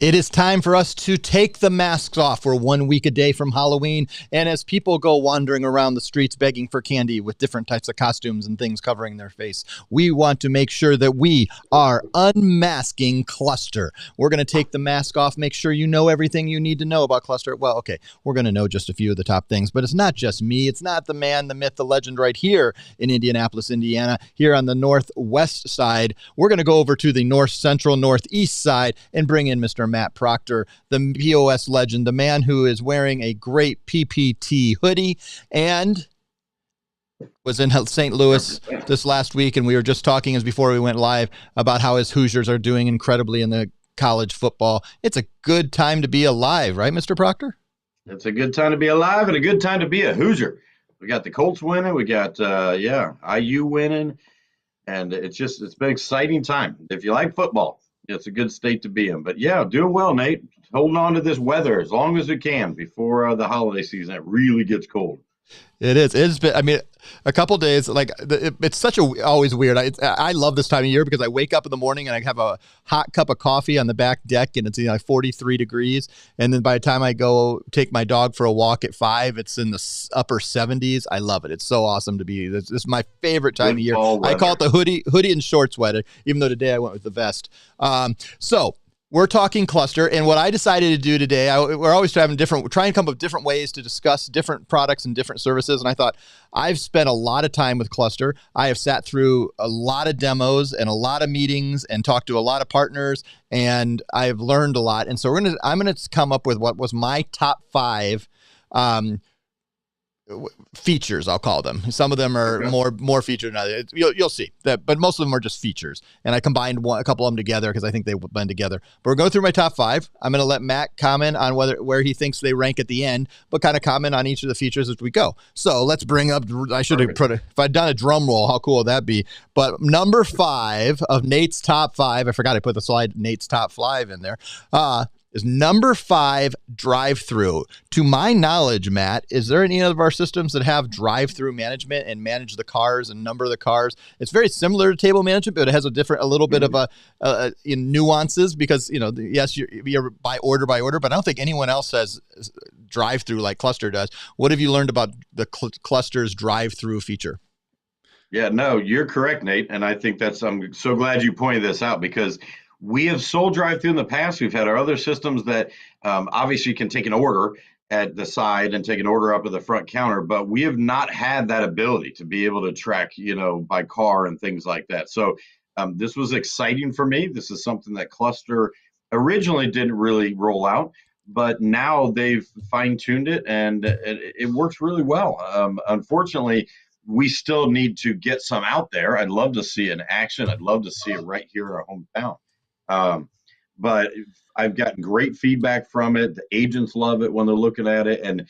It is time for us to take the masks off. We're 1 week a day from Halloween. And as people go wandering around the streets begging for candy with different types of costumes and things covering their face, we want to make sure that we are unmasking Cluster. We're going to take the mask off, make sure you know everything you need to know about Cluster. Well, okay, we're going to know just a few of the top things, but it's not just me. It's not the man, the myth, the legend right here in Indianapolis, Indiana. Here on the northwest side, we're going to go over to the north central, northeast side and bring in Mr. Matt Proctor, the POS legend, the man who is wearing a great PPT hoodie and was in St. Louis this last week. And we were just talking as before we went live about how his Hoosiers are doing incredibly in the college football. It's a good time to be alive, right, Mr. Proctor? It's a good time to be alive and a good time to be a Hoosier. We got the Colts winning. We got, IU winning. And it's been an exciting time. If you like football, it's a good state to be in. But, yeah, doing well, Nate. Holding on to this weather as long as we can before the holiday season. It really gets cold. It is. It's been, I mean, a couple days, like it's such always weird. I love this time of year because I wake up in the morning and I have a hot cup of coffee on the back deck and it's 43 degrees. And then by the time I go take my dog for a walk at 5, it's in the upper 70s. I love it. It's so awesome to be. This is my favorite time of year. I call it the hoodie and shorts weather, even though today I went with the vest. So we're talking Cluster, and what I decided to do today, we're always trying to come up with different ways to discuss different products and different services, and I thought, I've spent a lot of time with Cluster. I have sat through a lot of demos and a lot of meetings and talked to a lot of partners, and I've learned a lot, and so I'm going to come up with what was my top 5 features, I'll call them. Some of them are more featured than others. You'll see that, but most of them are just features. And I combined a couple of them together because I think they blend together. But we're going through my top 5. I'm going to let Matt comment on where he thinks they rank at the end, but kind of comment on each of the features as we go. So let's bring up. I should have if I'd done a drum roll, how cool would that be? But number 5 of Nate's top 5. I forgot I put the slide Nate's top 5 in there. Is number 5 drive-through. To my knowledge, Matt, is there any of our systems that have drive-through management and manage the cars and number the cars? It's very similar to table management, but it has a little bit of in nuances because yes, you're by order, but I don't think anyone else has drive-through like Cluster does. What have you learned about the Cluster's drive-through feature? Yeah, no, you're correct, Nate, and I think I'm so glad you pointed this out because we have sold drive-through in the past. We've had our other systems that obviously can take an order at the side and take an order up at the front counter, but we have not had that ability to be able to track, by car and things like that. So this was exciting for me. This is something that Cluster originally didn't really roll out, but now they've fine-tuned it, and it works really well. Unfortunately, we still need to get some out there. I'd love to see it in action. I'd love to see it right here in our hometown. But I've gotten great feedback from it. The agents love it when they're looking at it. And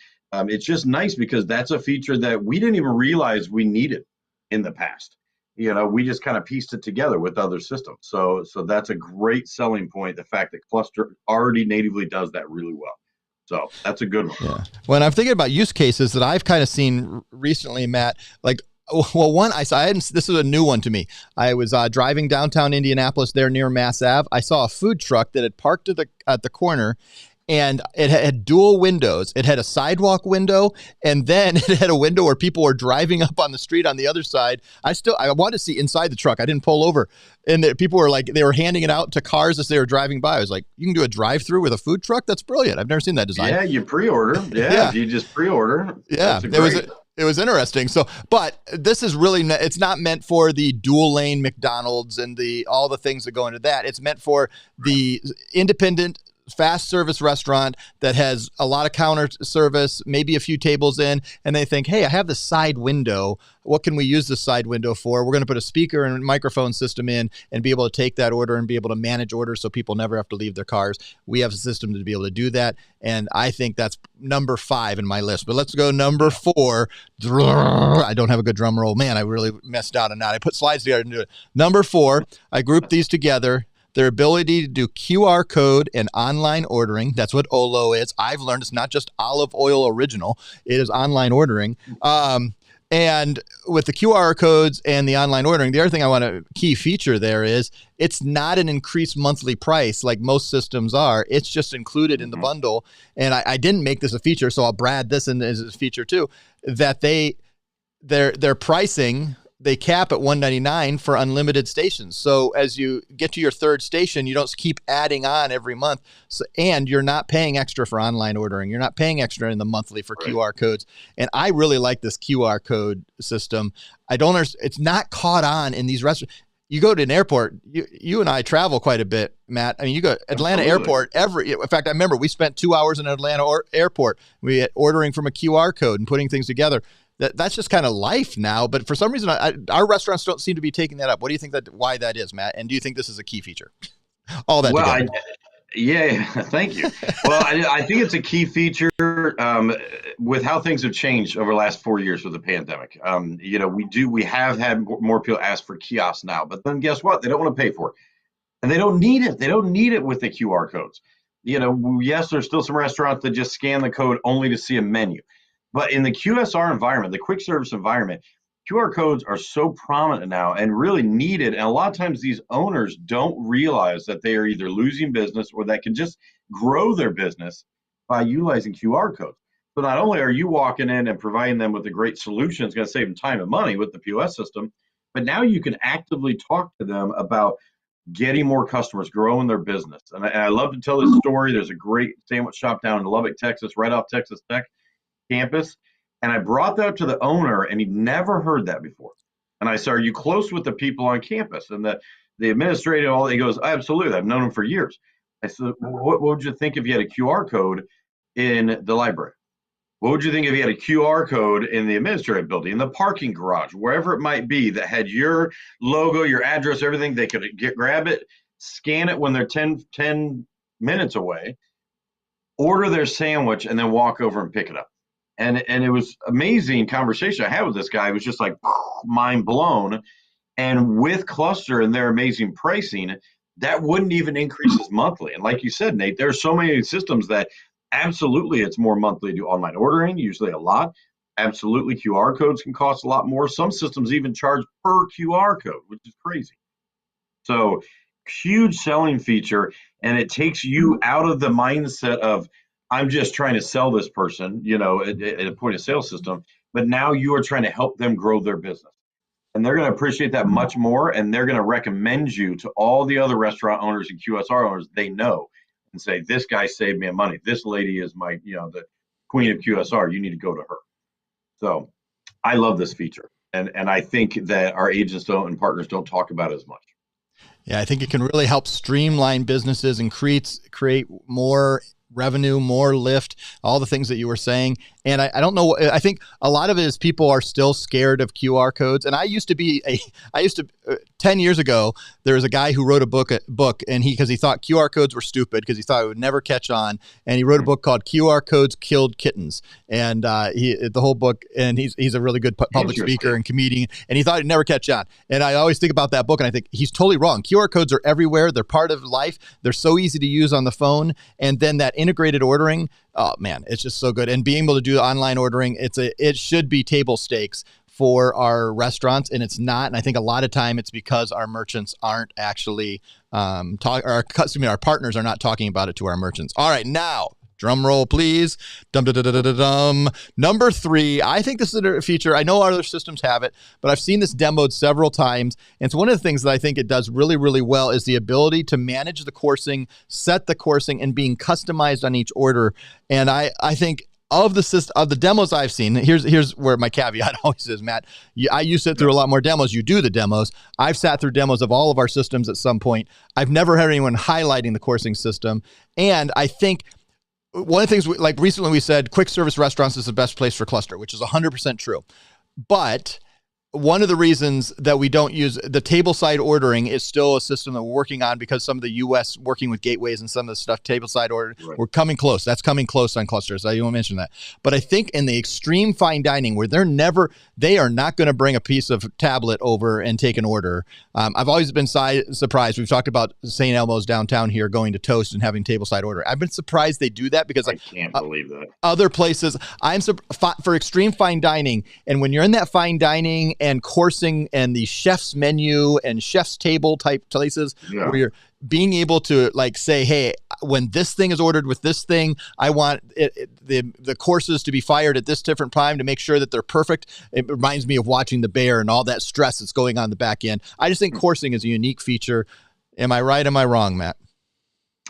it's just nice because that's a feature that we didn't even realize we needed in the past. We just kind of pieced it together with other systems. So that's a great selling point, the fact that Cluster already natively does that really well. So that's a good one. Yeah. When I'm thinking about use cases that I've kind of seen recently, Matt, like, well, one I saw, this is a new one to me. I was driving downtown Indianapolis there near Mass Ave. I saw a food truck that had parked at the corner, and it had dual windows. It had a sidewalk window, and then it had a window where people were driving up on the street on the other side. I wanted to see inside the truck. I didn't pull over. And people were like, they were handing it out to cars as they were driving by. I was like, you can do a drive-through with a food truck? That's brilliant. I've never seen that design. Yeah, you pre-order. Yeah. If you just pre-order. Yeah, it was interesting. So, but this is really, it's not meant for the dual lane McDonald's and all the things that go into that. It's meant for the independent fast service restaurant that has a lot of counter service, maybe a few tables in, and they think, hey, I have the side window. What can we use the side window for? We're going to put a speaker and microphone system in and be able to take that order and be able to manage orders so people never have to leave their cars. We have a system to be able to do that. And I think that's number 5 in my list. But let's go number 4. I don't have a good drum roll. Man, I really messed out on that. I put slides together and do it. Number 4, I grouped these together. Their ability to do QR code and online ordering. That's what Olo is. I've learned it's not just olive oil original. It is online ordering. And with the QR codes and the online ordering, the other thing I want to key feature there is it's not an increased monthly price like most systems are. It's just included in the bundle. And I didn't make this a feature, so I'll brand this in as a feature too, that their pricing, they cap at $199 for unlimited stations. So as you get to your 3rd station, you don't keep adding on every month. So, and you're not paying extra for online ordering. You're not paying extra in the monthly for QR codes. And I really like this QR code system. I don't understand. It's not caught on in these restaurants. You go to an airport, you and I travel quite a bit, Matt. I mean, you go to Atlanta Airport in fact, I remember we spent 2 hours in Atlanta Airport. We had ordering from a QR code and putting things together. That's just kind of life now. But for some reason, our restaurants don't seem to be taking that up. What do you think why that is, Matt? And do you think this is a key feature? All that together. Yeah, thank you. Well, I think it's a key feature with how things have changed over the last 4 years with the pandemic. We have had more people ask for kiosks now, but then guess what? They don't want to pay for it. And they don't need it. They don't need it with the QR codes. Yes, there's still some restaurants that just scan the code only to see a menu. But in the QSR environment, the quick service environment, QR codes are so prominent now and really needed. And a lot of times these owners don't realize that they are either losing business or that can just grow their business by utilizing QR codes. So not only are you walking in and providing them with a great solution, it's going to save them time and money with the POS system, but now you can actively talk to them about getting more customers, growing their business. And I love to tell this story. There's a great sandwich shop down in Lubbock, Texas, right off Texas Tech campus. And I brought that up to the owner, and he'd never heard that before. And I said, are you close with the people on campus? And the administrator, he goes, absolutely. I've known him for years. I said, what would you think if you had a QR code in the library? What would you think if you had a QR code in the administrative building, in the parking garage, wherever it might be that had your logo, your address, everything? They could grab it, scan it when they're 10 minutes away, order their sandwich, and then walk over and pick it up. And it was amazing conversation I had with this guy. It was just like mind blown. And with Cluster and their amazing pricing, that wouldn't even increase his monthly. And like you said, Nate, there are so many systems that absolutely it's more monthly to do online ordering, usually a lot. Absolutely, QR codes can cost a lot more. Some systems even charge per QR code, which is crazy. So huge selling feature, and it takes you out of the mindset of I'm just trying to sell this person, at a point of sale system, but now you are trying to help them grow their business. And they're going to appreciate that much more, and they're going to recommend you to all the other restaurant owners and QSR owners they know and say, this guy saved me money. This lady is my, the queen of QSR, you need to go to her. So I love this feature. And I think that our agents don't and partners don't talk about it as much. Yeah, I think it can really help streamline businesses and create more revenue, more lift, all the things that you were saying. And I don't know, I think a lot of it is people are still scared of QR codes. And I used to 10 years ago, there was a guy who wrote a book and because he thought QR codes were stupid because he thought it would never catch on. And he wrote a book called QR Codes Killed Kittens. And the whole book, and he's a really good public speaker and comedian, and he thought it'd never catch on. And I always think about that book and I think he's totally wrong. QR codes are everywhere. They're part of life. They're so easy to use on the phone. And then that integrated ordering, oh man, it's just so good. And being able to do online ordering, it should be table stakes for our restaurants, and it's not. And I think a lot of time it's because our merchants aren't actually our partners are not talking about it to our merchants. All right, now drum roll, please. Dum, dum, dum, dum, dum, dum. Number 3, I think this is a feature. I know other systems have it, but I've seen this demoed several times. And it's one of the things that I think it does really, really well is the ability to manage the coursing, set the coursing, and being customized on each order. And I think of the demos I've seen, here's where my caveat always is, Matt. You sit through a lot more demos. You do the demos. I've sat through demos of all of our systems at some point. I've never had anyone highlighting the coursing system. And I think one of the things, like recently we said, quick service restaurants is the best place for cluster, which is 100% true. But one of the reasons that we don't use the table side ordering is still a system that we're working on because some of the U.S. working with gateways and some of the stuff, table side order, right. We're coming close. That's coming close on clusters. I won't mention that. But I think in the extreme fine dining where they are not going to bring a piece of tablet over and take an order. I've always been surprised. We've talked about St. Elmo's downtown here going to Toast and having table side order. I've been surprised they do that because I can't believe that. Other places, for extreme fine dining, and when you're in that fine dining and coursing and the chef's menu and chef's table type places where you're being able to like say, hey, when this thing is ordered with this thing, I want the courses to be fired at this different time to make sure that they're perfect. It reminds me of watching The Bear and all that stress that's going on the back end. I just think coursing is a unique feature. Am I right? Am I wrong, Matt?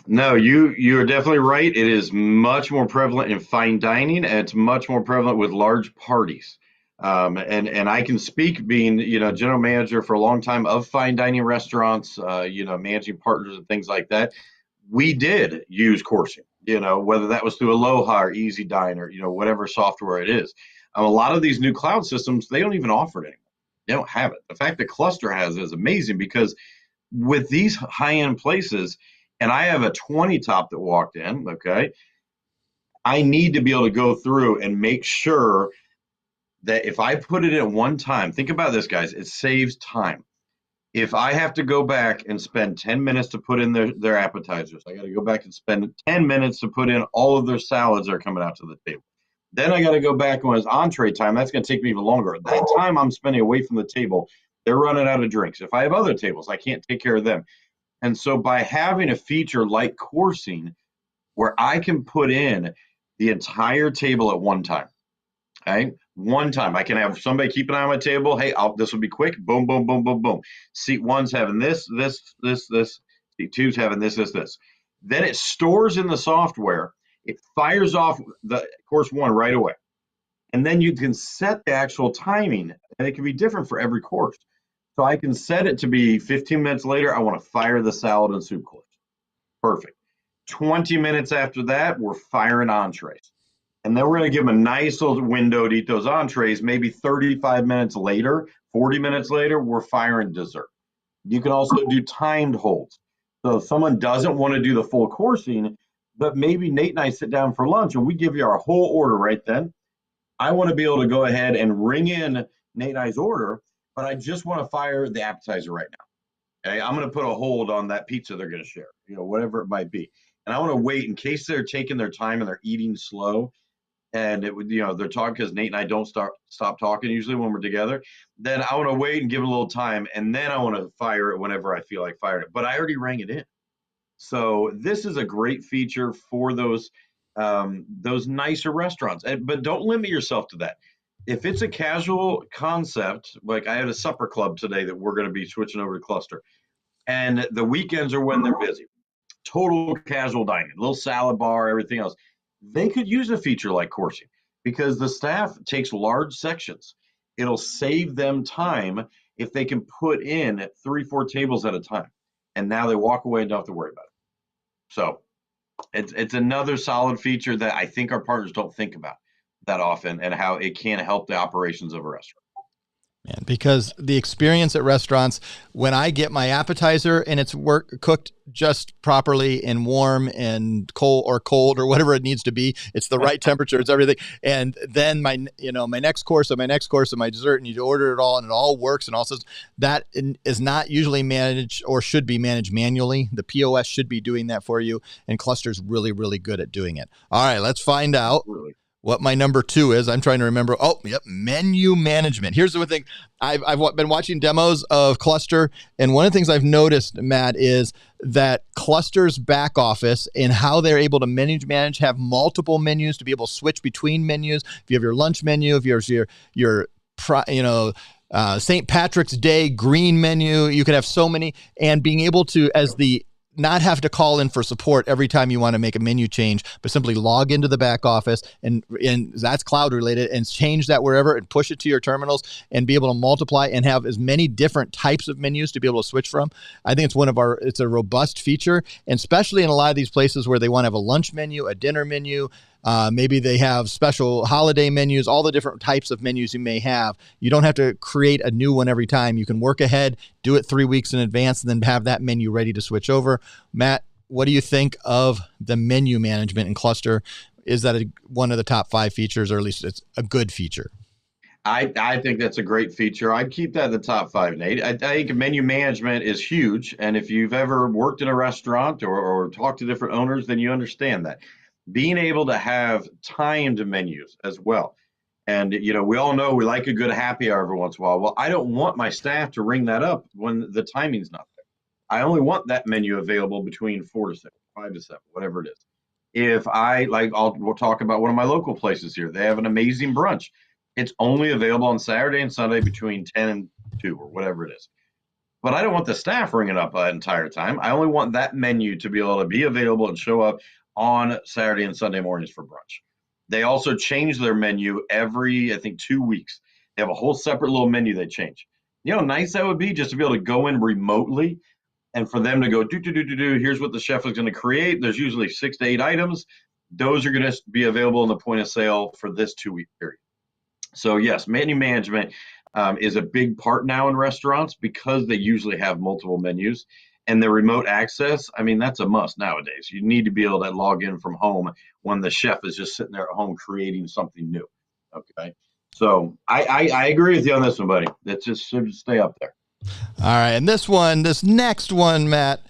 No, you're definitely right. It is much more prevalent in fine dining, and it's much more prevalent with large parties. And I can speak being, general manager for a long time of fine dining restaurants, managing partners and things like that. We did use coursing, whether that was through Aloha or Easy Diner, whatever software it is. A lot of these new cloud systems, they don't even offer it anymore. They don't have it. The fact that Cluster has it is amazing because with these high-end places, and I have a 20 top that walked in, okay, I need to be able to go through and make sure that if I put it in one time, think about this, guys, it saves time. If I have to go back and spend 10 minutes to put in their appetizers, I got to go back and spend 10 minutes to put in all of their salads that are coming out to the table. Then I got to go back when it's entree time. That's going to take me even longer. That time I'm spending away from the table, they're running out of drinks. If I have other tables, I can't take care of them. And so by having a feature like coursing where I can put in the entire table at one time, okay? One time, I can have somebody keep an eye on my table. Hey, this will be quick. Boom, boom, boom, boom, boom. Seat one's having this. Seat two's having this. Then it stores in the software. It fires off the course one right away. And then you can set the actual timing, and it can be different for every course. So I can set it to be 15 minutes later, I want to fire the salad and soup course. Perfect. 20 minutes after that, we're firing entrees. And then we're going to give them a nice little window to eat those entrees. Maybe 35 minutes later, 40 minutes later, we're firing dessert. You can also do timed holds. So if someone doesn't want to do the full coursing, but maybe Nate and I sit down for lunch and we give you our whole order right then. I want to be able to go ahead and ring in Nate and I's order, but I just want to fire the appetizer right now. Okay, I'm going to put a hold on that pizza they're going to share, whatever it might be. And I want to wait in case they're taking their time and they're eating slow. And it would, they're talking because Nate and I don't stop talking usually when we're together. Then I want to wait and give it a little time, and then I want to fire it whenever I feel like firing it. But I already rang it in, so this is a great feature for those nicer restaurants. But don't limit yourself to that. If it's a casual concept, like I had a supper club today that we're going to be switching over to Cluster, and the weekends are when they're busy. Total casual dining, little salad bar, everything else. they could use a feature like coursing because the staff takes large sections. It'll save them time if they can put in 3, 4 tables at a time. And now they walk away and don't have to worry about it. So it's another solid feature that I think our partners don't think about that often and how it can help the operations of a restaurant. Man, because the experience at restaurants, when I get my appetizer and it's cooked just properly and warm and cold or whatever it needs to be, it's the right temperature, it's everything. And then my next course and my dessert, and you order it all and it all works and all says that is not usually managed or should be managed manually. The POS should be doing that for you, and Cluster's really, really good at doing it. All right, let's find out. Really? What my number 2 is. I'm trying to remember. Oh, yep. Menu management. Here's the thing. I've been watching demos of Cluster, and one of the things I've noticed, Matt, is that Cluster's back office and how they're able to manage, have multiple menus to be able to switch between menus. If you have your lunch menu, if you have your St. Patrick's Day green menu, you can have so many, and being able to, not have to call in for support every time you want to make a menu change, but simply log into the back office and that's cloud related, and change that wherever and push it to your terminals and be able to multiply and have as many different types of menus to be able to switch from. I think it's a robust feature, and especially in a lot of these places where they want to have a lunch menu, a dinner menu, maybe they have special holiday menus, all the different types of menus you may have. You don't have to create a new one every time. You can work ahead, do it 3 weeks in advance, and then have that menu ready to switch over. Matt, what do you think of the menu management in Cluster? Is that one of the top 5 features, or at least it's a good feature? I think that's a great feature. I'd keep that in the top 5, Nate. I think menu management is huge. And if you've ever worked in a restaurant or talked to different owners, then you understand that. Being able to have timed menus as well. And, we all know we like a good happy hour every once in a while. Well, I don't want my staff to ring that up when the timing's not there. I only want that menu available between 4 to 7, 5 to 7, whatever it is. If we'll talk about one of my local places here. They have an amazing brunch. It's only available on Saturday and Sunday between 10 and 2 or whatever it is. But I don't want the staff ringing up the entire time. I only want that menu to be able to be available and show up on Saturday and Sunday mornings for brunch. They also change their menu every, I think, 2 weeks. They have a whole separate little menu they change. You know how nice that would be, just to be able to go in remotely and for them to go, here's what the chef is going to create. There's usually 6 to 8 items. Those are going to be available in the point of sale for this 2-week period. So yes, menu management is a big part now in restaurants because they usually have multiple menus, and the remote access. I mean, that's a must nowadays. You need to be able to log in from home when the chef is just sitting there at home creating something new. Okay. So I agree with you on this one, buddy. That just should stay up there. All right. And this next one, Matt,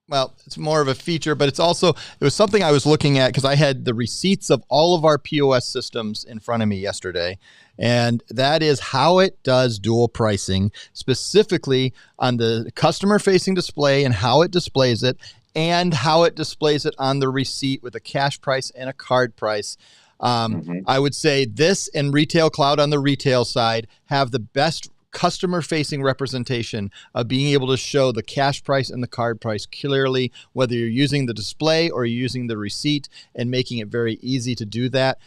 well, it's more of a feature, but it was something I was looking at because I had the receipts of all of our POS systems in front of me yesterday. And that is how it does dual pricing, specifically on the customer facing display and how it displays it, and how it displays it on the receipt with a cash price and a card price. I would say this and Retail Cloud on the retail side have the best customer-facing representation of being able to show the cash price and the card price clearly, whether you're using the display or you're using the receipt, and making it very easy to do that.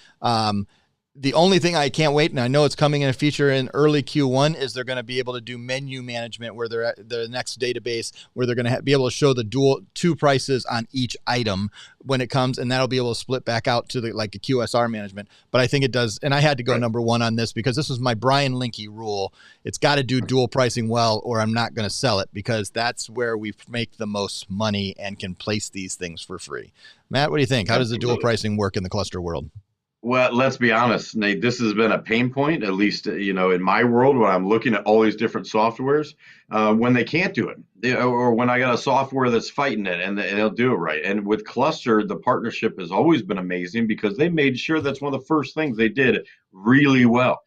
The only thing I can't wait, and I know it's coming in a feature in early Q1, is they're going to be able to do menu management where they're at the next database where they're going to be able to show the two prices on each item when it comes, and that'll be able to split back out to like a QSR management. But I think it does, and I had to go number 1 on this because this is my Brian Linke rule. It's got to do dual pricing well, or I'm not going to sell it, because that's where we make the most money and can place these things for free. Matt, what do you think? How does the dual pricing work in the cluster world? Well, let's be honest, Nate, this has been a pain point, at least, in my world, when I'm looking at all these different softwares, when they can't do it, or when I got a software that's fighting it and they'll do it right. And with Cluster, the partnership has always been amazing because they made sure that's one of the first things they did really well.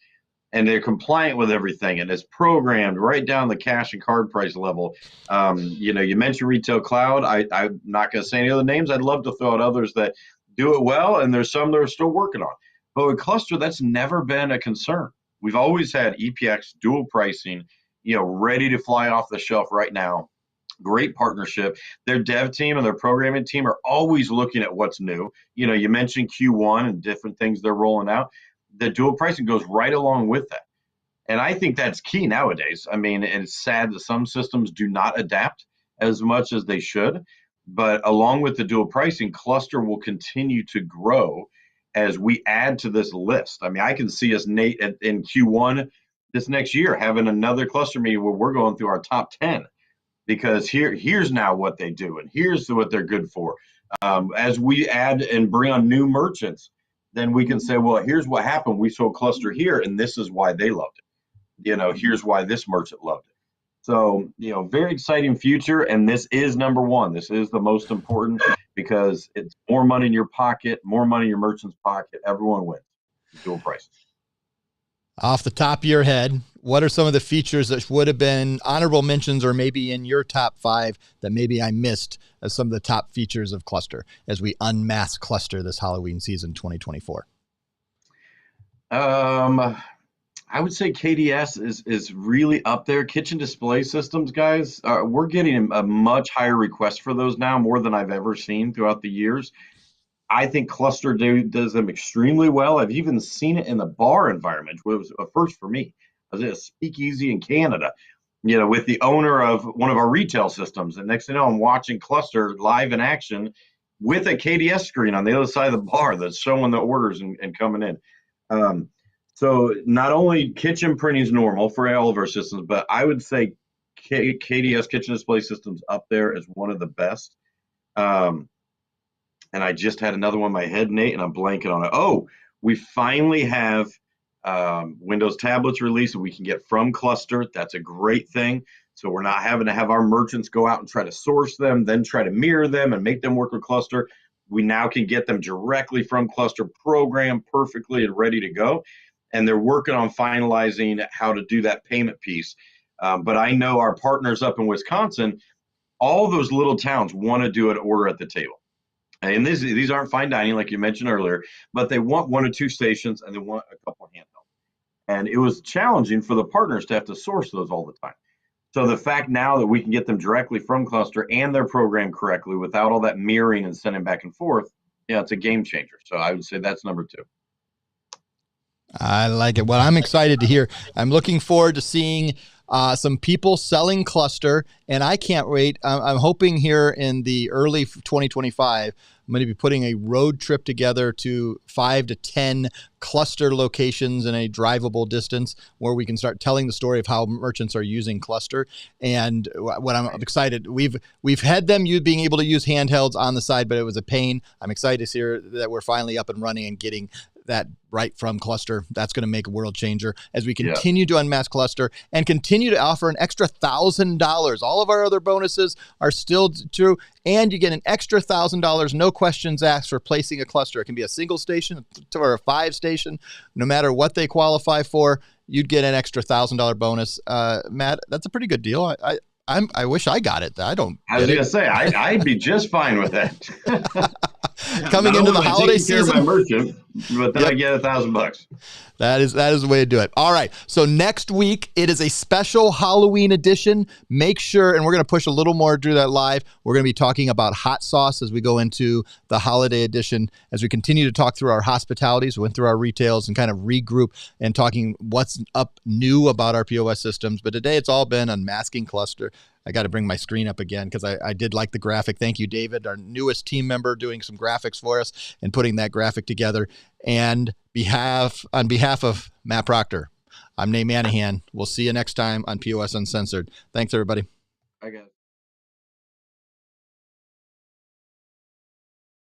And they're compliant with everything, and it's programmed right down the cash and card price level. You mentioned Retail Cloud. I'm not going to say any other names. I'd love to throw out others that do it well, and there's some that are still working on. But with Cluster, that's never been a concern. We've always had EPX dual pricing, ready to fly off the shelf right now. Great partnership. Their dev team and their programming team are always looking at what's new. You mentioned Q1 and different things they're rolling out. The dual pricing goes right along with that. And I think that's key nowadays. I mean, and it's sad that some systems do not adapt as much as they should. But along with the dual pricing, Cluster will continue to grow as we add to this list. I mean, I can see us, Nate, in Q1 this next year having another Cluster meeting where we're going through our top 10, because here's now what they do and here's what they're good for. As we add and bring on new merchants, then we can say, well, here's what happened. We sold Cluster here, and this is why they loved it. Here's why this merchant loved it. So, very exciting future. And this is number one. This is the most important, because it's more money in your pocket, more money in your merchant's pocket. Everyone wins. Dual prices. Off the top of your head, what are some of the features that would have been honorable mentions or maybe in your top 5 that maybe I missed as some of the top features of Cluster as we unmask Cluster this Halloween season 2024? I would say KDS is really up there. Kitchen display systems, guys, we're getting a much higher request for those now, more than I've ever seen throughout the years. I think Cluster does them extremely well. I've even seen it in the bar environment, which was a first for me. I was at a speakeasy in Canada, with the owner of one of our retail systems. And next thing you know, I'm watching Cluster live in action with a KDS screen on the other side of the bar that's showing the orders and coming in. So not only kitchen printing is normal for all of our systems, but I would say KDS kitchen display systems up there as one of the best. And I just had another one in my head, Nate, and I'm blanking on it. Oh, we finally have Windows tablets released that we can get from Cluster. That's a great thing. So we're not having to have our merchants go out and try to source them, then try to mirror them and make them work with Cluster. We now can get them directly from Cluster, programmed perfectly and ready to go. And they're working on finalizing how to do that payment piece. But I know our partners up in Wisconsin, all those little towns want to do an order at the table. And these aren't fine dining, like you mentioned earlier, but they want 1 or 2 stations and they want a couple of handhelds. And it was challenging for the partners to have to source those all the time. So the fact now that we can get them directly from Cluster and they're programmed correctly without all that mirroring and sending back and forth, it's a game changer. So I would say that's number 2. I like it. Well, I'm excited to hear. I'm looking forward to seeing some people selling Cluster, and I can't wait. I'm hoping here in the early 2025, I'm going to be putting a road trip together to 5 to 10 Cluster locations in a drivable distance where we can start telling the story of how merchants are using Cluster. And what I'm excited, we've had them being able to use handhelds on the side, but it was a pain. I'm excited to hear that we're finally up and running and getting that right from Cluster. That's going to make a world changer as we continue to unmask Cluster and continue to offer an extra $1,000. All of our other bonuses are still true, and you get an extra $1,000, no questions asked, for placing a Cluster. It can be a single station or a 5 station. No matter what they qualify for, you'd get an extra $1,000 bonus. Matt, that's a pretty good deal. I wish I got it. I don't. I was going to say I'd be just fine with that. Coming into the holiday season, my merchant, but then I get $1,000. That is the way to do it. All right. So next week, it is a special Halloween edition. Make sure, and we're going to push a little more, do that live. We're going to be talking about hot sauce as we go into the holiday edition, as we continue to talk through our hospitalities, went through our retails and kind of regroup and talking what's up new about our POS systems. But today it's all been Unmasking Cluster. I got to bring my screen up again because I did like the graphic. Thank you, David, our newest team member, doing some graphics for us and putting that graphic together. And on behalf of Matt Proctor, I'm Nate Manahan. We'll see you next time on POS Uncensored. Thanks, everybody. I got it.